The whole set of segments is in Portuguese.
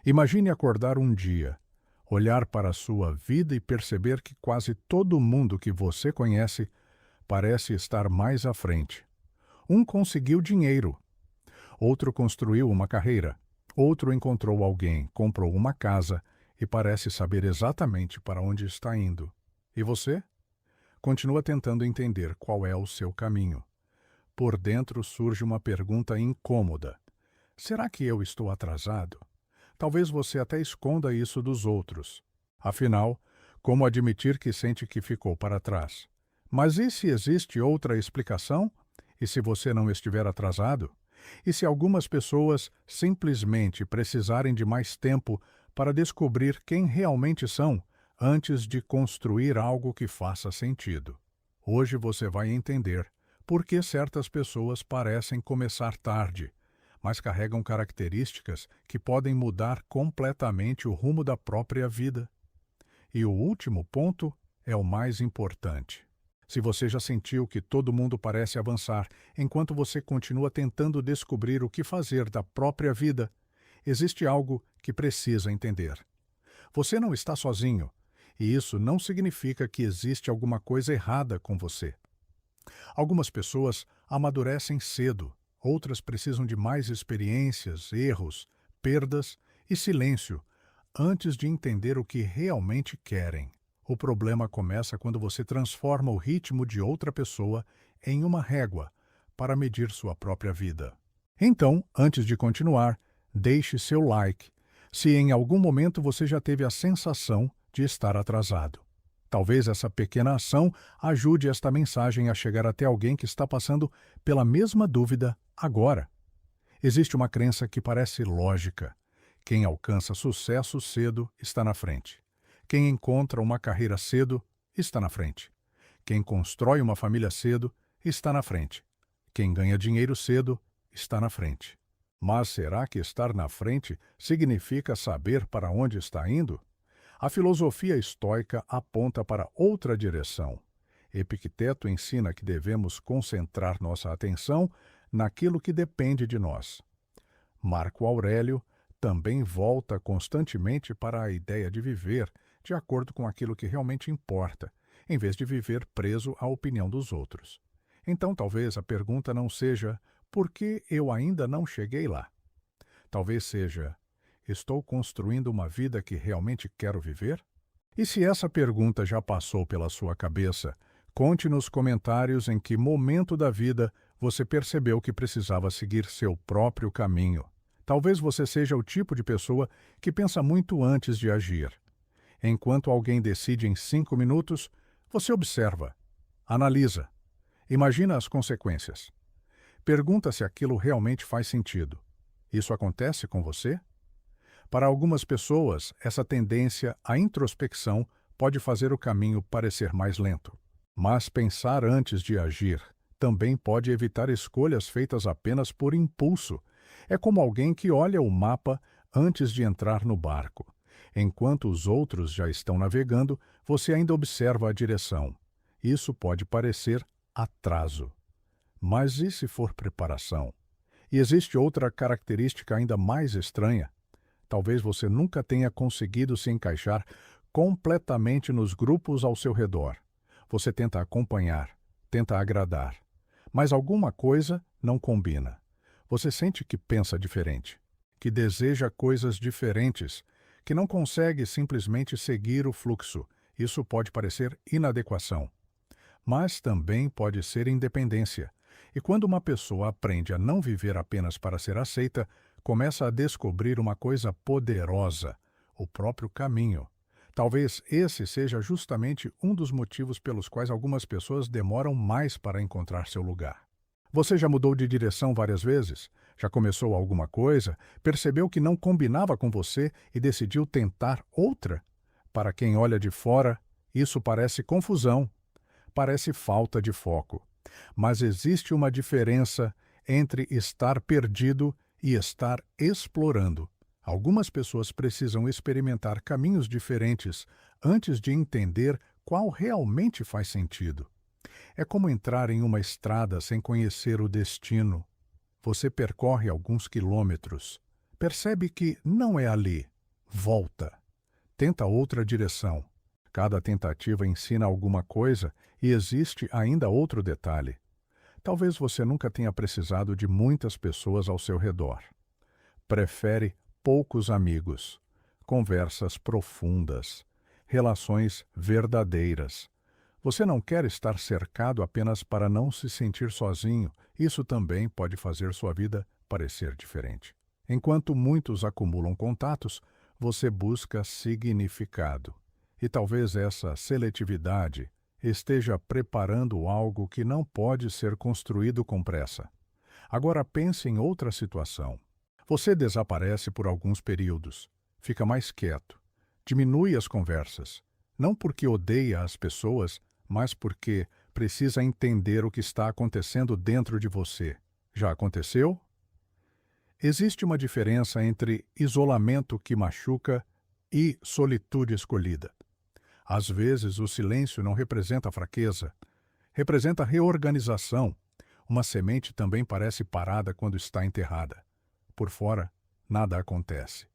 Imagine acordar um dia, olhar para a sua vida e perceber que quase todo mundo que você conhece parece estar mais à frente. Um conseguiu dinheiro, outro construiu uma carreira, outro encontrou alguém, comprou uma casa e parece saber exatamente para onde está indo. E você? Continua tentando entender qual é o seu caminho. Por dentro surge uma pergunta incômoda: será que eu estou atrasado? Talvez você até esconda isso dos outros. Afinal, como admitir que sente que ficou para trás? Mas e se existe outra explicação? E se você não estiver atrasado? E se algumas pessoas simplesmente precisarem de mais tempo para descobrir quem realmente são, antes de construir algo que faça sentido? Hoje você vai entender por que certas pessoas parecem começar tarde, mas carregam características que podem mudar completamente o rumo da própria vida. E o último ponto é o mais importante. Se você já sentiu que todo mundo parece avançar enquanto você continua tentando descobrir o que fazer da própria vida, existe algo que precisa entender. Você não está sozinho, e isso não significa que existe alguma coisa errada com você. Algumas pessoas amadurecem cedo, outras precisam de mais experiências, erros, perdas e silêncio antes de entender o que realmente querem. O problema começa quando você transforma o ritmo de outra pessoa em uma régua para medir sua própria vida. Então, antes de continuar, deixe seu like se em algum momento você já teve a sensação de estar atrasado. Talvez essa pequena ação ajude esta mensagem a chegar até alguém que está passando pela mesma dúvida agora. Existe uma crença que parece lógica. Quem alcança sucesso cedo está na frente. Quem encontra uma carreira cedo está na frente. Quem constrói uma família cedo está na frente. Quem ganha dinheiro cedo está na frente. Mas será que estar na frente significa saber para onde está indo? A filosofia estoica aponta para outra direção. Epicteto ensina que devemos concentrar nossa atenção naquilo que depende de nós. Marco Aurélio também volta constantemente para a ideia de viver de acordo com aquilo que realmente importa, em vez de viver preso à opinião dos outros. Então, talvez a pergunta não seja por que eu ainda não cheguei lá. Talvez seja: estou construindo uma vida que realmente quero viver? E se essa pergunta já passou pela sua cabeça, conte nos comentários em que momento da vida você percebeu que precisava seguir seu próprio caminho. Talvez você seja o tipo de pessoa que pensa muito antes de agir. Enquanto alguém decide em 5 minutos, você observa, analisa, imagina as consequências. Pergunta se aquilo realmente faz sentido. Isso acontece com você? Para algumas pessoas, essa tendência à introspecção pode fazer o caminho parecer mais lento. Mas pensar antes de agir também pode evitar escolhas feitas apenas por impulso. É como alguém que olha o mapa antes de entrar no barco. Enquanto os outros já estão navegando, você ainda observa a direção. Isso pode parecer atraso. Mas e se for preparação? E existe outra característica ainda mais estranha. Talvez você nunca tenha conseguido se encaixar completamente nos grupos ao seu redor. Você tenta acompanhar, tenta agradar, mas alguma coisa não combina. Você sente que pensa diferente, que deseja coisas diferentes, que não consegue simplesmente seguir o fluxo. Isso pode parecer inadequação, mas também pode ser independência. E quando uma pessoa aprende a não viver apenas para ser aceita, começa a descobrir uma coisa poderosa, o próprio caminho. Talvez esse seja justamente um dos motivos pelos quais algumas pessoas demoram mais para encontrar seu lugar. Você já mudou de direção várias vezes? Já começou alguma coisa, percebeu que não combinava com você e decidiu tentar outra? Para quem olha de fora, isso parece confusão, parece falta de foco. Mas existe uma diferença entre estar perdido e estar explorando. Algumas pessoas precisam experimentar caminhos diferentes antes de entender qual realmente faz sentido. É como entrar em uma estrada sem conhecer o destino. Você percorre alguns quilômetros, Percebe que não é ali. Volta. Tenta outra direção. Cada tentativa ensina alguma coisa e existe ainda outro detalhe. Talvez você nunca tenha precisado de muitas pessoas ao seu redor. Prefere poucos amigos, conversas profundas, relações verdadeiras. Você não quer estar cercado apenas para não se sentir sozinho. Isso também pode fazer sua vida parecer diferente. Enquanto muitos acumulam contatos, você busca significado. E talvez essa seletividade esteja preparando algo que não pode ser construído com pressa. Agora pense em outra situação. Você desaparece por alguns períodos, fica mais quieto, diminui as conversas, não porque odeia as pessoas, mas porque precisa entender o que está acontecendo dentro de você. Já aconteceu? Existe uma diferença entre isolamento que machuca e solitude escolhida. Às vezes, o silêncio não representa fraqueza, representa reorganização. Uma semente também parece parada quando está enterrada. Por fora, nada acontece.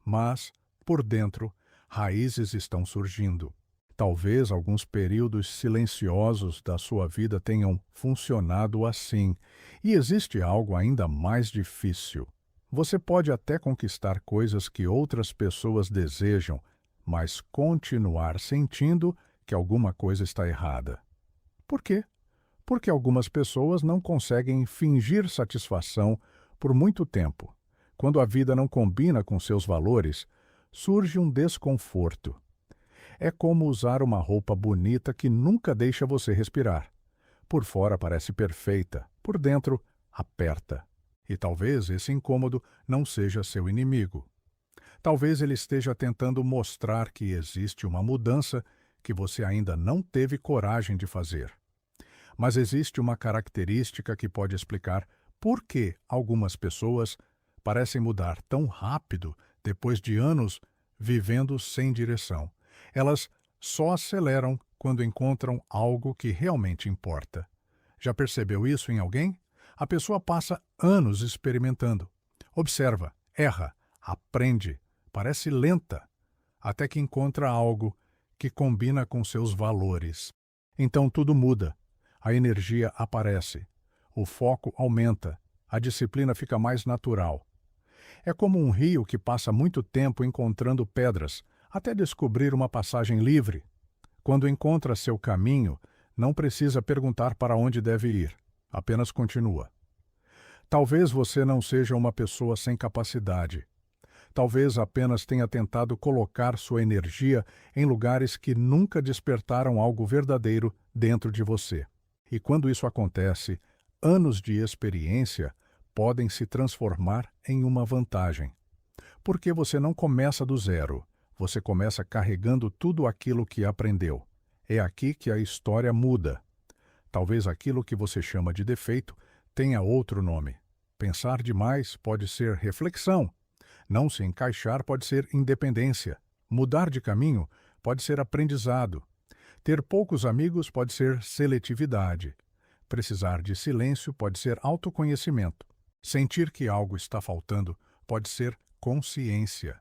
Mas, por dentro, raízes estão surgindo. Talvez alguns períodos silenciosos da sua vida tenham funcionado assim. E existe algo ainda mais difícil. Você pode até conquistar coisas que outras pessoas desejam, mas continuar sentindo que alguma coisa está errada. Por quê? Porque algumas pessoas não conseguem fingir satisfação por muito tempo. Quando a vida não combina com seus valores, surge um desconforto. É como usar uma roupa bonita que nunca deixa você respirar. Por fora parece perfeita, por dentro aperta. E talvez esse incômodo não seja seu inimigo. Talvez ele esteja tentando mostrar que existe uma mudança que você ainda não teve coragem de fazer. Mas existe uma característica que pode explicar por que algumas pessoas parecem mudar tão rápido depois de anos vivendo sem direção. Elas só aceleram quando encontram algo que realmente importa. Já percebeu isso em alguém? A pessoa passa anos experimentando. Observa, erra, aprende, parece lenta, até que encontra algo que combina com seus valores. Então tudo muda, a energia aparece, o foco aumenta, a disciplina fica mais natural. É como um rio que passa muito tempo encontrando pedras, até descobrir uma passagem livre. Quando encontra seu caminho, não precisa perguntar para onde deve ir, apenas continua. Talvez você não seja uma pessoa sem capacidade. Talvez apenas tenha tentado colocar sua energia em lugares que nunca despertaram algo verdadeiro dentro de você. E quando isso acontece, anos de experiência podem se transformar em uma vantagem. Porque você não começa do zero, você começa carregando tudo aquilo que aprendeu. É aqui que a história muda. Talvez aquilo que você chama de defeito tenha outro nome. Pensar demais pode ser reflexão. Não se encaixar pode ser independência. Mudar de caminho pode ser aprendizado. Ter poucos amigos pode ser seletividade. Precisar de silêncio pode ser autoconhecimento. Sentir que algo está faltando pode ser consciência.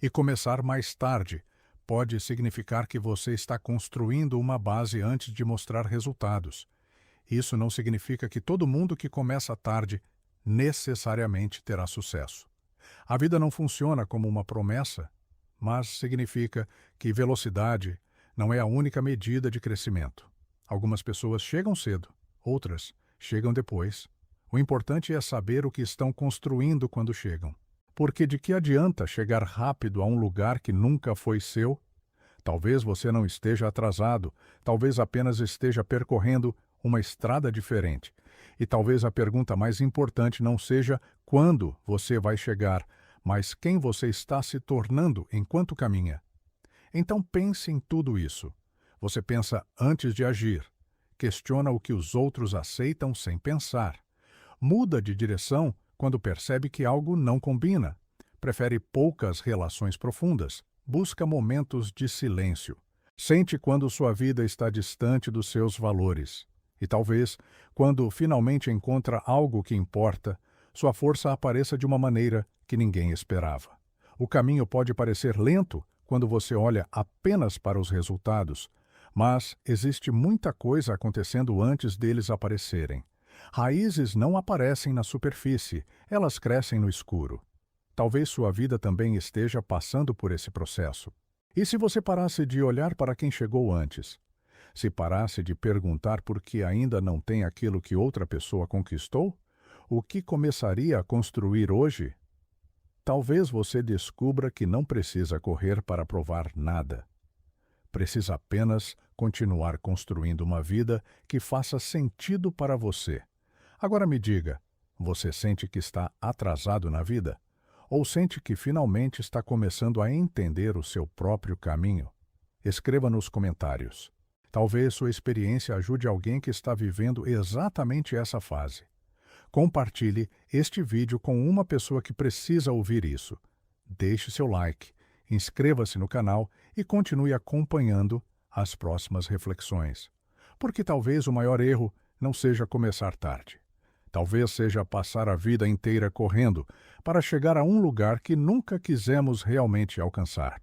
E começar mais tarde pode significar que você está construindo uma base antes de mostrar resultados. Isso não significa que todo mundo que começa tarde necessariamente terá sucesso. A vida não funciona como uma promessa, mas significa que velocidade não é a única medida de crescimento. Algumas pessoas chegam cedo, outras chegam depois. O importante é saber o que estão construindo quando chegam. Porque de que adianta chegar rápido a um lugar que nunca foi seu? Talvez você não esteja atrasado, talvez apenas esteja percorrendo uma estrada diferente. E talvez a pergunta mais importante não seja quando você vai chegar, mas quem você está se tornando enquanto caminha. Então pense em tudo isso. Você pensa antes de agir. Questiona o que os outros aceitam sem pensar. Muda de direção quando percebe que algo não combina. Prefere poucas relações profundas. Busca momentos de silêncio. Sente quando sua vida está distante dos seus valores. E talvez, quando finalmente encontra algo que importa, sua força apareça de uma maneira que ninguém esperava. O caminho pode parecer lento quando você olha apenas para os resultados, mas existe muita coisa acontecendo antes deles aparecerem. Raízes não aparecem na superfície, elas crescem no escuro. Talvez sua vida também esteja passando por esse processo. E se você parasse de olhar para quem chegou antes? Se parasse de perguntar por que ainda não tem aquilo que outra pessoa conquistou? O que começaria a construir hoje? Talvez você descubra que não precisa correr para provar nada. Precisa apenas continuar construindo uma vida que faça sentido para você. Agora me diga, você sente que está atrasado na vida? Ou sente que finalmente está começando a entender o seu próprio caminho? Escreva nos comentários. Talvez sua experiência ajude alguém que está vivendo exatamente essa fase. Compartilhe este vídeo com uma pessoa que precisa ouvir isso. Deixe seu like, inscreva-se no canal e continue acompanhando as próximas reflexões. Porque talvez o maior erro não seja começar tarde. Talvez seja passar a vida inteira correndo para chegar a um lugar que nunca quisemos realmente alcançar.